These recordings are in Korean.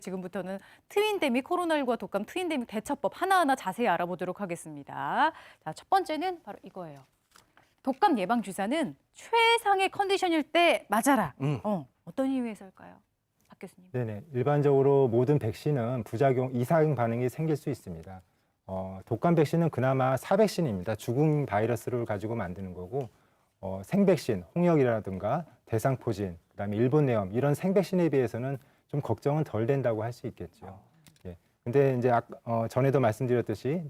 지금부터는 트윈데믹, 코로나19와 독감 트윈데믹 대처법 하나하나 자세히 알아보도록 하겠습니다. 자, 첫 번째는 바로 이거예요. 독감 예방 주사는 최상의 컨디션일 때 맞아라. 어떤 이유에서일까요? 박 교수님. 네네. 일반적으로 모든 백신은 부작용, 이상 반응이 생길 수 있습니다. 독감 백신은 그나마 사백신입니다. 죽은 바이러스를 가지고 만드는 거고, 생백신, 홍역이라든가 대상포진, 그다음에 일본내염 이런 생백신에 비해서는 좀 걱정은 덜 된다고 할 수 있겠죠. 예. 근데 이제 전에도 말씀드렸듯이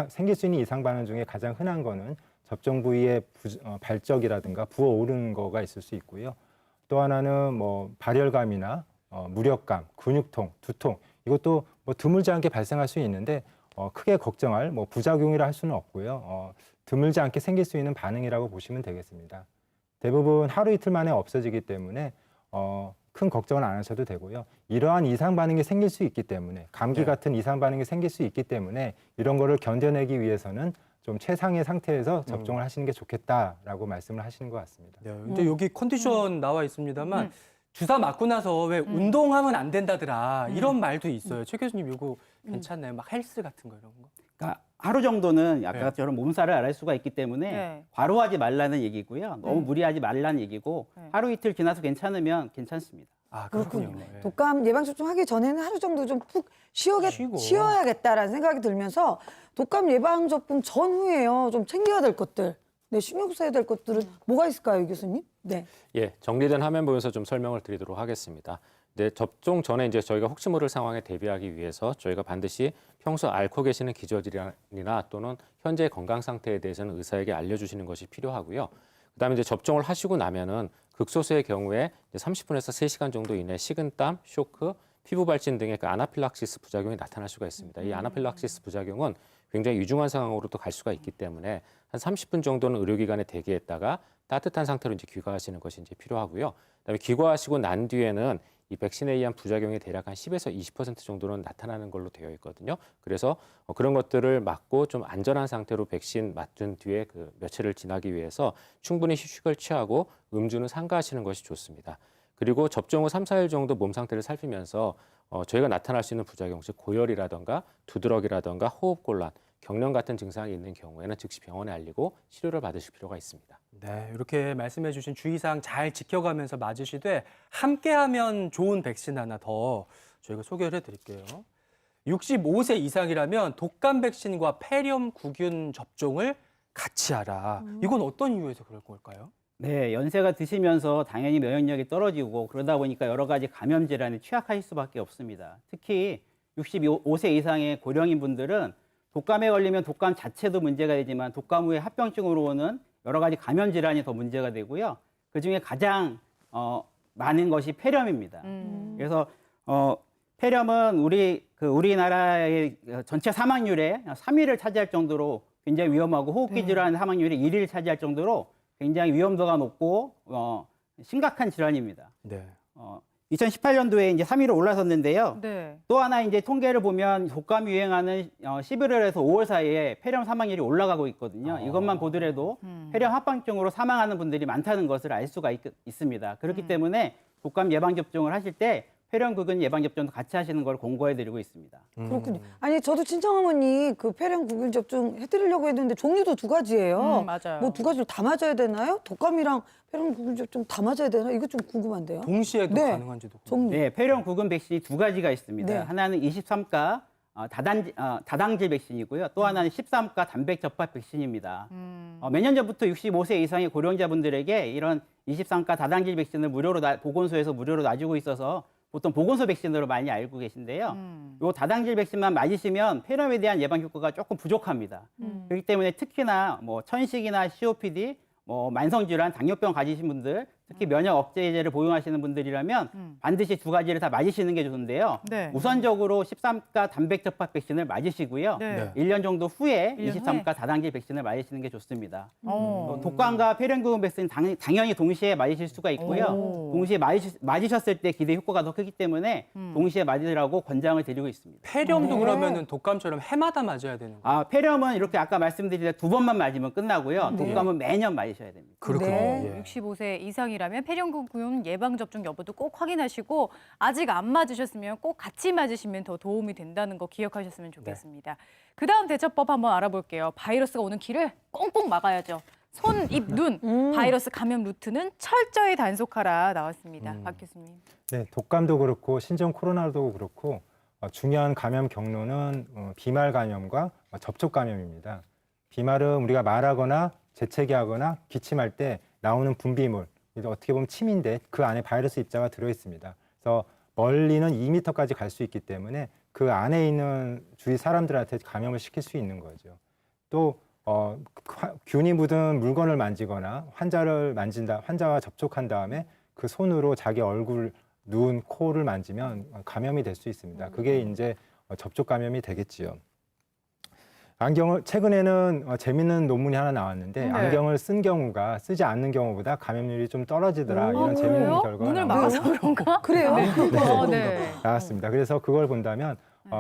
생길 수 있는 이상 반응 중에 가장 흔한 거는 접종 부위의 발적이라든가 부어오르는 거가 있을 수 있고요. 또 하나는 발열감이나 무력감, 근육통, 두통 이것도 드물지 않게 발생할 수 있는데 크게 걱정할 부작용이라 할 수는 없고요. 드물지 않게 생길 수 있는 반응이라고 보시면 되겠습니다. 대부분 하루 이틀 만에 없어지기 때문에 큰 걱정은 안 하셔도 되고요. 이러한 이상 반응이 생길 수 있기 때문에 감기 같은 이상 반응이 생길 수 있기 때문에 이런 거를 견뎌내기 위해서는 좀 최상의 상태에서 접종을 하시는 게 좋겠다라고 말씀을 하시는 것 같습니다. 네, 근데 여기 컨디션 나와 있습니다만 주사 맞고 나서 왜 운동하면 안 된다더라 이런 말도 있어요. 최 교수님 이거 괜찮나요? 막 헬스 같은 거 이런 거? 그러니까 하루 정도는 아까처럼 몸살을 앓을 수가 있기 때문에 과로하지 말라는 얘기고요. 너무 무리하지 말라는 얘기고 하루 이틀 지나서 괜찮으면 괜찮습니다. 아, 그렇군요. 독감 예방접종 하기 전에는 하루 정도 좀 푹 쉬어야겠다라는 생각이 들면서 독감 예방접종 전후에요. 좀 챙겨야 될 것들, 신경 써야 될 것들은 뭐가 있을까요, 이 교수님? 네. 예, 정리된 화면 보면서 좀 설명을 드리도록 하겠습니다. 네, 접종 전에 이제 저희가 혹시 모를 상황에 대비하기 위해서 저희가 반드시 평소 앓고 계시는 기저질환이나 또는 현재 건강 상태에 대해서는 의사에게 알려주시는 것이 필요하고요. 그다음에 이제 접종을 하시고 나면은 극소수의 경우에 30분에서 3시간 정도 이내 식은땀, 쇼크, 피부 발진 등의 그 아나필락시스 부작용이 나타날 수가 있습니다. 이 아나필락시스 부작용은 굉장히 위중한 상황으로도 갈 수가 있기 때문에 한 30분 정도는 의료기관에 대기했다가 따뜻한 상태로 이제 귀가하시는 것이 이제 필요하고요. 그다음에 귀가하시고 난 뒤에는 이 백신에 의한 부작용이 대략 한 10에서 20% 정도는 나타나는 걸로 되어 있거든요. 그래서 그런 것들을 막고 좀 안전한 상태로 백신 맞은 뒤에 그 며칠을 지나기 위해서 충분히 휴식을 취하고 음주는 삼가하시는 것이 좋습니다. 그리고 접종 후 3, 4일 정도 몸 상태를 살피면서 저희가 나타날 수 있는 부작용, 즉 고열이라든가 두드러기라든가 호흡곤란, 경련 같은 증상이 있는 경우에는 즉시 병원에 알리고 치료를 받으실 필요가 있습니다. 네, 이렇게 말씀해 주신 주의사항 잘 지켜가면서 맞으시되 함께하면 좋은 백신 하나 더 저희가 소개를 해드릴게요. 65세 이상이라면 독감 백신과 폐렴구균 접종을 같이 하라. 이건 어떤 이유에서 그럴 걸까요? 네, 연세가 드시면서 당연히 면역력이 떨어지고 그러다 보니까 여러 가지 감염 질환에 취약하실 수밖에 없습니다. 특히 65세 이상의 고령인 분들은 독감에 걸리면 독감 자체도 문제가 되지만 독감 후에 합병증으로 오는 여러 가지 감염 질환이 더 문제가 되고요. 그중에 가장 많은 것이 폐렴입니다. 그래서 폐렴은 우리나라의 전체 사망률의 3위를 차지할 정도로 굉장히 위험하고 호흡기 질환 사망률이 1위를 차지할 정도로 굉장히 위험도가 높고 심각한 질환입니다. 네. 2018년도에 이제 3위로 올라섰는데요. 네. 또 하나 이제 통계를 보면 독감이 유행하는 11월에서 5월 사이에 폐렴 사망률이 올라가고 있거든요. 이것만 보더라도 폐렴 합병증으로 사망하는 분들이 많다는 것을 알 수가 있습니다. 그렇기 때문에 독감 예방 접종을 하실 때 폐렴구균 예방 접종도 같이 하시는 걸 공고해드리고 있습니다. 그렇군요. 아니 저도 친정어머니 그 폐렴구균 접종 해드리려고 했는데 종류도 두 가지예요. 맞아요. 뭐 두 가지를 다 맞아야 되나요? 독감이랑 폐렴구균 접종 다 맞아야 되나? 이거 좀 궁금한데요. 동시에도 네. 가능한지도 종류. 네, 폐렴구균 백신이 두 가지가 있습니다. 네. 하나는 23가 다당질 백신이고요. 또 하나는 13가 단백 접합 백신입니다. 몇 년 전부터 65세 이상의 고령자분들에게 이런 23가 다당질 백신을 보건소에서 무료로 놔주고 있어서 보통 보건소 백신으로 많이 알고 계신데요. 이 다당질 백신만 맞으시면 폐렴에 대한 예방 효과가 조금 부족합니다. 그렇기 때문에 특히나 천식이나 COPD, 만성질환, 당뇨병 가지신 분들, 특히 면역 억제제를 복용하시는 분들이라면 반드시 두 가지를 다 맞으시는 게 좋은데요. 네. 우선적으로 13가 단백 접합 백신을 맞으시고요. 네. 1년 정도 후에 1년 23가 다당질 백신을 맞으시는 게 좋습니다. 어. 독감과 폐렴구균 백신 당연히 동시에 맞으실 수가 있고요. 오. 동시에 맞으셨을 때 기대 효과가 더 크기 때문에 동시에 맞으라고 권장을 드리고 있습니다. 폐렴도 네. 그러면은 독감처럼 해마다 맞아야 되는 거예요? 폐렴은 이렇게 아까 말씀드린 2번만 맞으면 끝나고요. 독감은 매년 맞으셔야 됩니다. 그렇군요. 네. 예. 65세 이상이 이상이라면 폐렴구균 예방접종 여부도 꼭 확인하시고 아직 안 맞으셨으면 꼭 같이 맞으시면 더 도움이 된다는 거 기억하셨으면 좋겠습니다. 그다음 대처법 한번 알아볼게요. 바이러스가 오는 길을 꽁꽁 막아야죠. 손, 입, 눈, 바이러스 감염 루트는 철저히 단속하라 나왔습니다. 박 교수님. 네, 독감도 그렇고 신종 코로나도 그렇고 중요한 감염 경로는 비말 감염과 접촉 감염입니다. 비말은 우리가 말하거나 재채기하거나 기침할 때 나오는 분비물, 이게 어떻게 보면 침인데 그 안에 바이러스 입자가 들어 있습니다. 그래서 멀리는 2m까지 갈 수 있기 때문에 그 안에 있는 주위 사람들한테 감염을 시킬 수 있는 거죠. 또 균이 묻은 물건을 만지거나 환자와 접촉한 다음에 그 손으로 자기 얼굴, 눈, 코를 만지면 감염이 될 수 있습니다. 그게 이제 접촉 감염이 되겠지요. 최근에는 재밌는 논문이 하나 나왔는데 네. 안경을 쓴 경우가 쓰지 않는 경우보다 감염률이 좀 떨어지더라. 이런 그래요? 재밌는 결과가 눈을 나왔습니다. 막아서 그런가? 그래요? 네. 나왔습니다. 그래서 그걸 본다면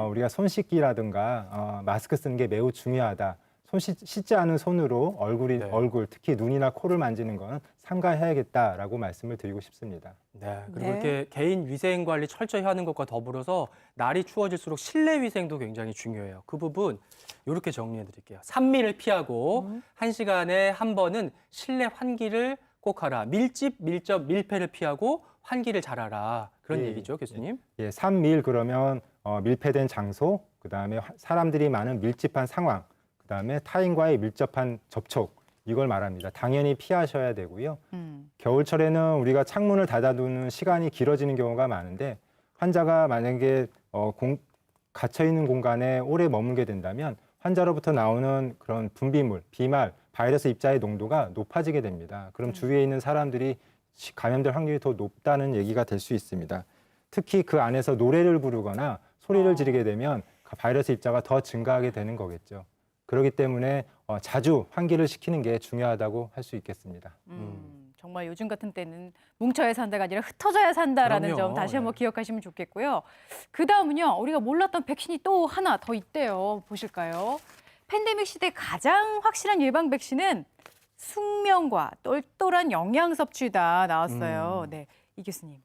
우리가 손 씻기라든가 마스크 쓰는 게 매우 중요하다. 씻지 않은 손으로 얼굴, 특히 눈이나 코를 만지는 건 삼가해야겠다라고 말씀을 드리고 싶습니다. 네, 그리고 네. 이렇게 개인 위생 관리 철저히 하는 것과 더불어서 날이 추워질수록 실내 위생도 굉장히 중요해요. 그 부분 이렇게 정리해 드릴게요. 산미를 피하고 1시간에 한 번은 실내 환기를 꼭 하라. 밀집, 밀접, 밀폐를 피하고 환기를 잘하라. 그런 예, 얘기죠, 교수님. 예, 산밀 그러면 밀폐된 장소, 그다음에 사람들이 많은 밀집한 상황, 그다음에 타인과의 밀접한 접촉, 이걸 말합니다. 당연히 피하셔야 되고요. 겨울철에는 우리가 창문을 닫아두는 시간이 길어지는 경우가 많은데 환자가 만약에 갇혀 있는 공간에 오래 머물게 된다면 환자로부터 나오는 그런 분비물, 비말, 바이러스 입자의 농도가 높아지게 됩니다. 그럼 주위에 있는 사람들이 감염될 확률이 더 높다는 얘기가 될 수 있습니다. 특히 그 안에서 노래를 부르거나 소리를 지르게 되면 바이러스 입자가 더 증가하게 되는 거겠죠. 그렇기 때문에 자주 환기를 시키는 게 중요하다고 할 수 있겠습니다. 정말 요즘 같은 때는 뭉쳐야 산다가 아니라 흩어져야 산다라는 그럼요. 점 다시 한번 네. 기억하시면 좋겠고요. 그다음은요. 우리가 몰랐던 백신이 또 하나 더 있대요. 보실까요? 팬데믹 시대 가장 확실한 예방 백신은 숙면과 똘똘한 영양 섭취다 나왔어요. 네, 이 교수님.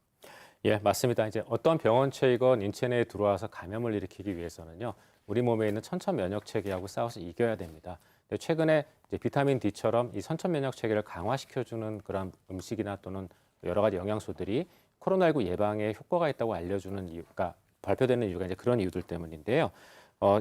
예, 맞습니다. 이제 어떤 병원체이건 인체 내에 들어와서 감염을 일으키기 위해서는요, 우리 몸에 있는 천천 면역 체계하고 싸워서 이겨야 됩니다. 근데 최근에 이제 비타민 D처럼 이 선천 면역 체계를 강화시켜주는 그런 음식이나 또는 여러 가지 영양소들이 코로나19 예방에 효과가 있다고 알려주는 이유가 발표되는 이유가 이제 그런 이유들 때문인데요.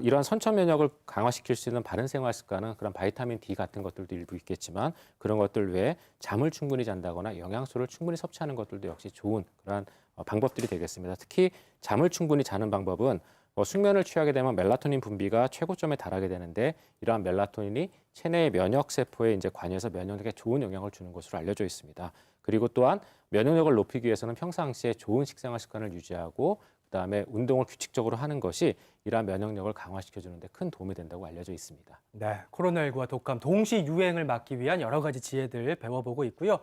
이러한 선천 면역을 강화시킬 수 있는 바른 생활 습관은 그런 바이타민 D 같은 것들도 일부 있겠지만 그런 것들 외에 잠을 충분히 잔다거나 영양소를 충분히 섭취하는 것들도 역시 좋은 그러한 방법들이 되겠습니다. 특히 잠을 충분히 자는 방법은 숙면을 취하게 되면 멜라토닌 분비가 최고점에 달하게 되는데 이러한 멜라토닌이 체내의 면역 세포에 이제 관여해서 면역력에 좋은 영향을 주는 것으로 알려져 있습니다. 그리고 또한 면역력을 높이기 위해서는 평상시에 좋은 식생활 습관을 유지하고 그다음에 운동을 규칙적으로 하는 것이 이러한 면역력을 강화시켜주는 데 큰 도움이 된다고 알려져 있습니다. 네, 코로나19와 독감 동시 유행을 막기 위한 여러 가지 지혜들 배워보고 있고요.